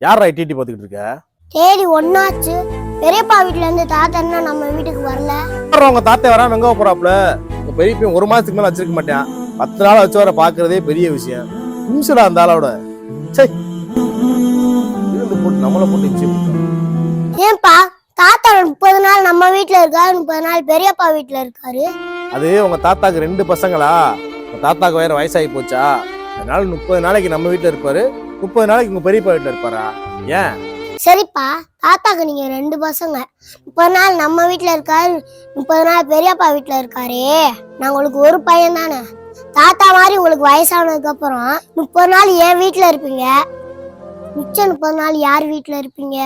யாரா டிடி பார்த்துக்கிட்டு இருக்க? தேடி ஒன்னாச்சு. பெரியப்பா வீட்டுல இருந்து தாத்தா என்ன நம்ம வீட்டுக்கு வரல. உங்க தாத்தா வரா வெங்க போறாப்ல. உங்க பெரியப்பா 1 மாசத்துக்கு மேல வச்சிருக்க மாட்டான். 10 நாள் வச்சு வர பாக்குறதே பெரிய விஷயம். நிமிஷம் அந்த ஆளோட போட்டு நம்மள போட்டு நிச்சயம். ஏன்பா தாத்தா 30 நாள் நம்ம வீட்டுல இருக்காரு, 30 நாள் பெரியப்பா வீட்டுல இருக்காரு. அது உங்க தாத்தாக்கு 2 பசங்களா? உங்க தாத்தாக்கு வேற வயசாகி போச்சா, அதனால 30 நாளைக்கு நம்ம வீட்டுல இருப்பாரு, 30 நாளைக்கு உங்க பெரியப்பா வீட்டுல இருப்பாரா? ஏன்? சரிப்பா, தாத்தாக்கு நீங்க 2 பசங்க, 30 நாள் நம்ம வீட்டுல இருக்காரு, 30 நாள் பெரியப்பா வீட்டுல இருக்காரே. நான் உங்களுக்கு ஒரு பையன் தானே. தாத்தா மாதிரி உங்களுக்கு வயசானதுக்கு அப்புறம் 30 நாள் என் வீட்டுல இருப்பீங்க, மிச்சம் 30 நாள் யார் வீட்டுல இருப்பீங்க?